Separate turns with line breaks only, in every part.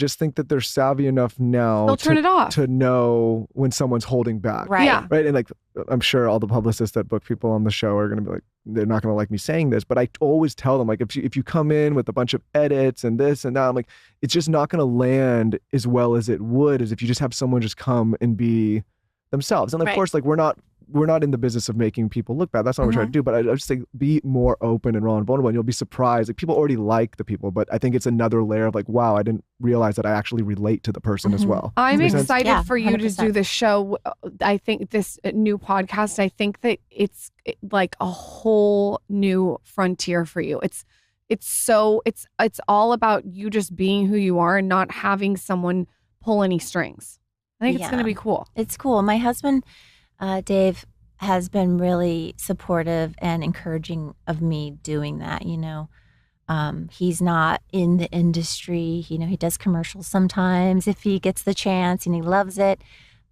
just think that they're savvy enough now
They'll turn it off.
to know when someone's holding back.
Right.
Yeah.
Right. And like, I'm sure all the publicists that book people on the show are going to be like, they're not going to like me saying this, but I always tell them, like, if you come in with a bunch of edits and this and that, I'm like, it's just not going to land as well as it would as if you just have someone just come and be themselves. And of course, like, we're not in the business of making people look bad. That's not what we're trying to do. But I just think be more open and raw and vulnerable, and you'll be surprised. Like, people already like the people, but I think it's another layer of like, wow, I didn't realize that I actually relate to the person as well.
I'm excited for you
100%.
to do this show. I think this new podcast, I think that it's like a whole new frontier for you. It's all about you just being who you are and not having someone pull any strings. I think it's going to be cool.
It's cool. My husband, Dave, has been really supportive and encouraging of me doing that. You know, he's not in the industry. You know, he does commercials sometimes if he gets the chance, and he loves it.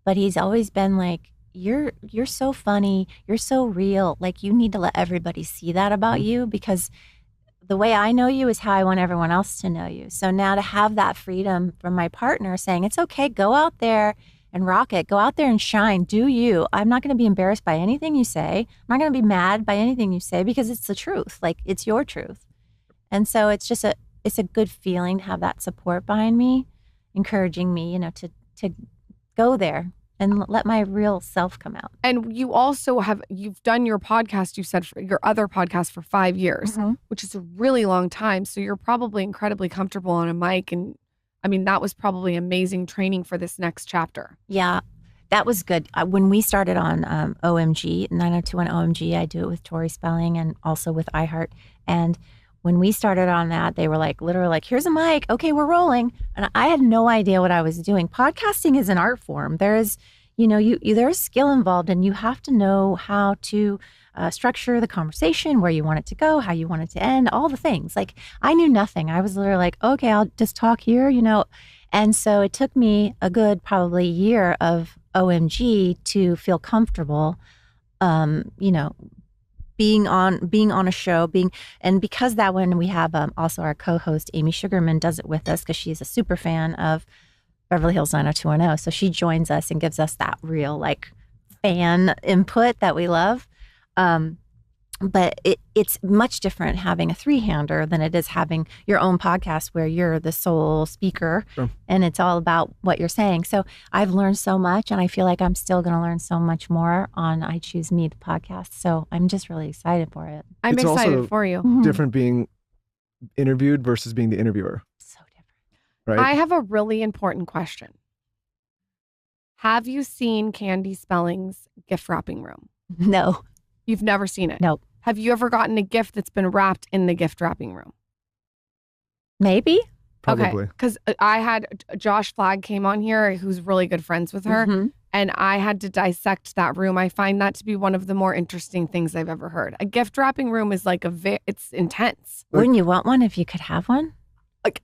But he's always been like, you're so funny. You're so real. Like, you need to let everybody see that about you, because the way I know you is how I want everyone else to know you. So now to have that freedom from my partner saying, it's okay, go out there and rock it. Go out there and shine. Do you. I'm not going to be embarrassed by anything you say. I'm not going to be mad by anything you say, because it's the truth. Like, it's your truth. And so it's just it's a good feeling to have that support behind me, encouraging me, you know, to go there and let my real self come out.
And you also you've done your podcast, you said, for your other podcast for 5 years, which is a really long time. So you're probably incredibly comfortable on a mic. And I mean, that was probably amazing training for this next chapter.
Yeah, that was good. When we started on OMG, 90210 OMG, I do it with Tori Spelling and also with iHeart. And when we started on that, they were like, literally like, here's a mic. Okay, we're rolling. And I had no idea what I was doing. Podcasting is an art form. There is, you know, there's skill involved, and you have to know how to structure the conversation, where you want it to go, how you want it to end, all the things. Like, I knew nothing. I was literally like, okay, I'll just talk here, you know. And so it took me a good probably year of OMG to feel comfortable, you know, being on a show, and because that one we have also our co-host Amy Sugarman does it with us, because she's a super fan of Beverly Hills 90210. So she joins us and gives us that real like fan input that we love. But it's much different having a three-hander than it is having your own podcast where you're the sole speaker and it's all about what you're saying. So I've learned so much, and I feel like I'm still going to learn so much more on I Choose Me, the podcast. So I'm just really excited for it.
I'm excited for you.
Different being interviewed versus being the interviewer.
So different.
Right?
I have a really important question. Have you seen Candy Spelling's gift wrapping room?
No.
You've never seen it?
Nope.
Have you ever gotten a gift that's been wrapped in the gift wrapping room?
Maybe.
Probably.
Okay, because I had Josh Flagg came on here, who's really good friends with her, and I had to dissect that room. I find that to be one of the more interesting things I've ever heard. A gift wrapping room is like it's intense.
Wouldn't you want one if you could have one?
Like,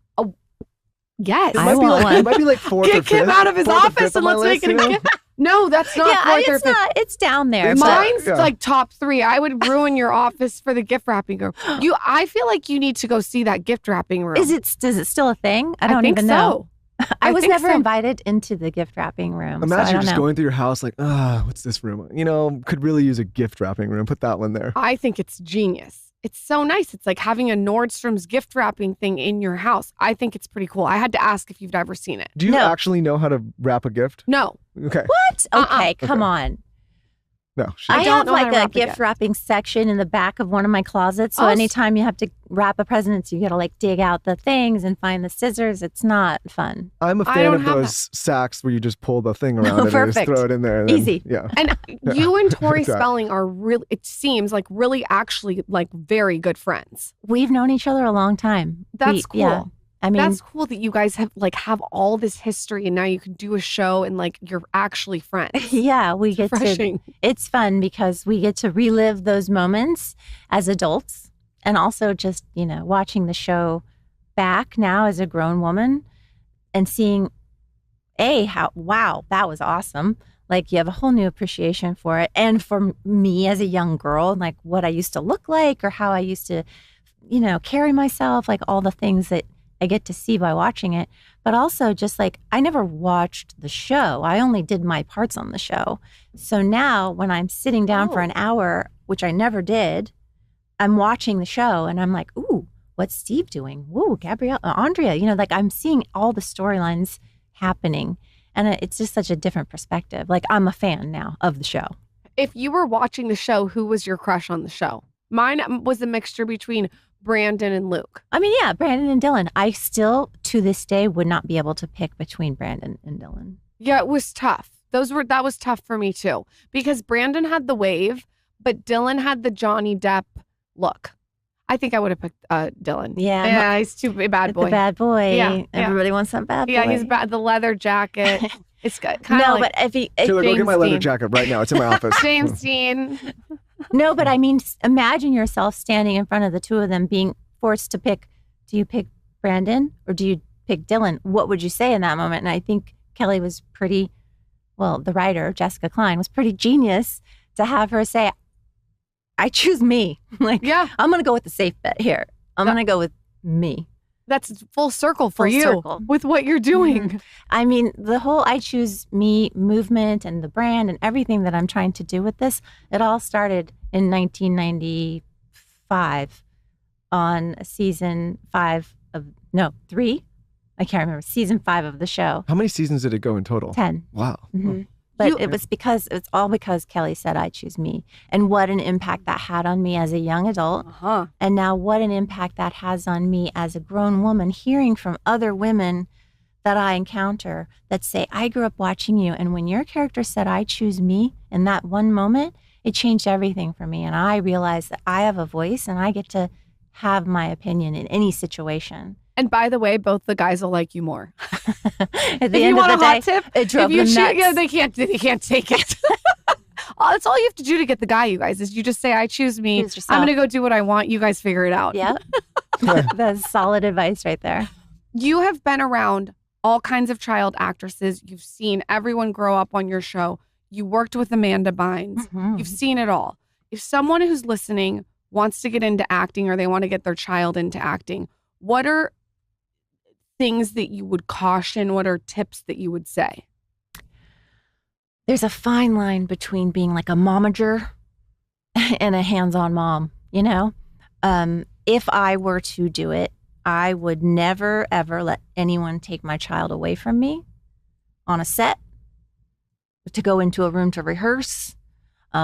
yes.
I want one.
It might be like fourth or
Get
fifth.
Kim out of his
fourth or
office
fifth
and
on my
let's make
list,
it a
you know?
gift. No, that's not
Yeah,
fourth or
it's
fifth.
not. It's down there.
It's
but-
Mine's like top 3. I would ruin your office for the gift wrapping room. I feel like you need to go see that gift wrapping room.
Is it still a thing? I don't
think
even know. I was
think
never
so.
invited into the gift wrapping room. so I
Imagine
don't
just
know.
going through your house like, what's this room? You know, could really use a gift wrapping room. Put that one there.
I think it's genius. It's so nice. It's like having a Nordstrom's gift wrapping thing in your house. I think it's pretty cool. I had to ask if you've ever seen it.
Do you
No.
actually know how to wrap a gift?
No.
Okay.
What? Okay, come on.
No.
I
don't
have
know how
like
to
a
wrap a
gift
gift.
wrapping section in the back of one of my closets. So
Oh,
anytime you have to wrap a present, you got to like dig out the things and find the scissors. It's not fun.
I'm a
I
fan
don't
of
have
those sacks where you just pull the thing around and then just
Perfect.
throw it in there. And then-
Easy.
Yeah.
And you and Tori
Exactly.
Spelling are really, it seems like really actually like very good friends.
We've known each other a long time.
That's cool.
Yeah. I mean,
That's cool that you guys have all this history and now you can do a show and like you're actually friends.
yeah, we get to,
Refreshing.
it's fun because we get to relive those moments as adults, and also just, you know, watching the show back now as a grown woman and seeing, wow, that was awesome. Like, you have a whole new appreciation for it. And for me as a young girl, like what I used to look like or how I used to, you know, carry myself, like all the things that I get to see by watching it. But also just like, I never watched the show. I only did my parts on the show. So now when I'm sitting down for an hour, which I never did, I'm watching the show and I'm like, ooh, what's Steve doing? Ooh, Gabrielle, Andrea, you know, like I'm seeing all the storylines happening. And it's just such a different perspective. Like I'm a fan now of the show.
If you were watching the show, who was your crush on the show? Mine was a mixture between Brandon and Luke.
I mean, yeah, Brandon and Dylan. I still, to this day, would not be able to pick between Brandon and Dylan.
Yeah, it was tough. That was tough for me too. Because Brandon had the wave, but Dylan had the Johnny Depp look. I think I would have picked Dylan.
Yeah.
He's too bad boy.
The bad boy.
Yeah,
Everybody wants that bad boy.
Yeah, he's bad. The leather jacket. It's kind of
no,
like
but if he,
Taylor, go get my leather
Dean.
jacket right now. It's in my office.
James Dean.
no, but I mean, imagine yourself standing in front of the two of them being forced to pick. Do you pick Brandon or do you pick Dylan? What would you say in that moment? And I think Kelly was pretty, well, the writer, Jessica Klein, was pretty genius to have her say, I choose me. Like,
Yeah.
I'm going to go with the safe bet here. I'm going to go with me.
That's full circle for
Full
you
circle.
with what you're doing.
I mean, the whole I choose me movement and the brand and everything that I'm trying to do with this, it all started in 1995 on season 3. I can't remember. Season 5 of the show.
How many seasons did it go in total?
10.
Wow.
Mhm. But it's all because Kelly said, I choose me. And what an impact that had on me as a young adult.
Uh-huh.
And now what an impact that has on me as a grown woman, hearing from other women that I encounter that say, I grew up watching you. And when your character said, I choose me in that one moment, it changed everything for me. And I realized that I have a voice and I get to have my opinion in any situation.
And by the way, both the guys will like you more.
At the
If you
end
want
of
a
the
hot
day,
tip,
it drove
if you
them nuts.
yeah, they can't take it. That's all you have to do to get the guy, you guys, is you just say, I choose me.
Choose yourself.
I'm going to go do what I want. You guys figure it out.
Yep. That's solid advice right there.
You have been around all kinds of child actresses. You've seen everyone grow up on your show. You worked with Amanda Bynes.
Mhm.
You've seen it all. If someone who's listening wants to get into acting or they want to get their child into acting, what are things that you would caution? What are tips that you would say?
There's a fine line between being like a momager and a hands-on mom, you know? If I were to do it, I would never, ever let anyone take my child away from me on a set, to go into a room to rehearse.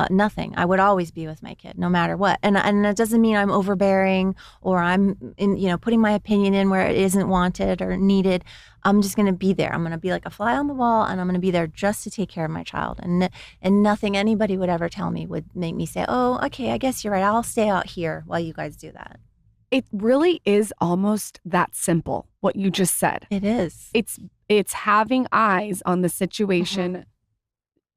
Nothing. I would always be with my kid, no matter what. And that doesn't mean I'm overbearing or I'm putting my opinion in where it isn't wanted or needed. I'm just going to be there. I'm going to be like a fly on the wall, and I'm going to be there just to take care of my child. And nothing anybody would ever tell me would make me say, "Oh, okay, I guess you're right. I'll stay out here while you guys do that."
It really is almost that simple, what you just said.
It is.
It's having eyes on the situation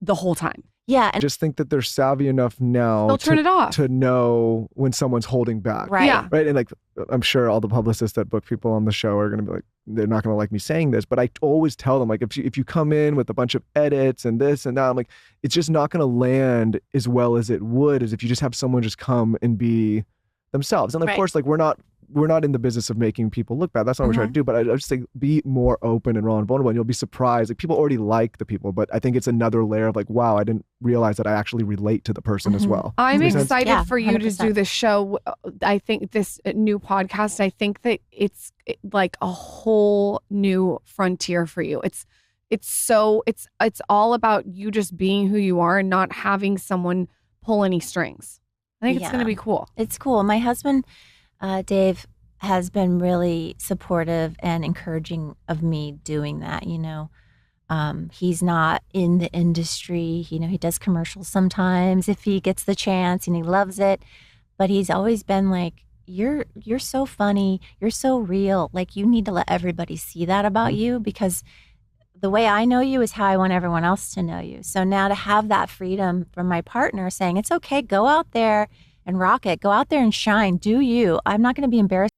the whole time.
Yeah,
I just think that they're savvy enough now
They'll turn it off.
to know when someone's holding back.
right.
Yeah.
Right. And like, I'm sure all the publicists that book people on the show are going to be like, they're not going to like me saying this, but I always tell them, like, if you come in with a bunch of edits and this and that, I'm like, it's just not going to land as well as it would as if you just have someone just come and be themselves. And of
Right.
course, like, we're not in the business of making people look bad. That's not what we're trying to do. But I just think be more open and raw and vulnerable, and you'll be surprised. Like, people already like the people, but I think it's another layer of like, wow, I didn't realize that I actually relate to the person as well.
I'm
Does that make sense?
excited
Yeah,
for you to
100%.
do this show. I think this new podcast, I think that it's like a whole new frontier for you. It's all about you just being who you are and not having someone pull any strings. I think it's going to be cool.
It's cool. My husband, Dave, has been really supportive and encouraging of me doing that. He's not in the industry. He does commercials sometimes if he gets the chance, and he loves it. But he's always been like, you're so funny. You're so real. Like, you need to let everybody see that about you, because the way I know you is how I want everyone else to know you. So now to have that freedom from my partner saying, it's okay, go out there and rock it. Go out there and shine. Do you. I'm not going to be embarrassed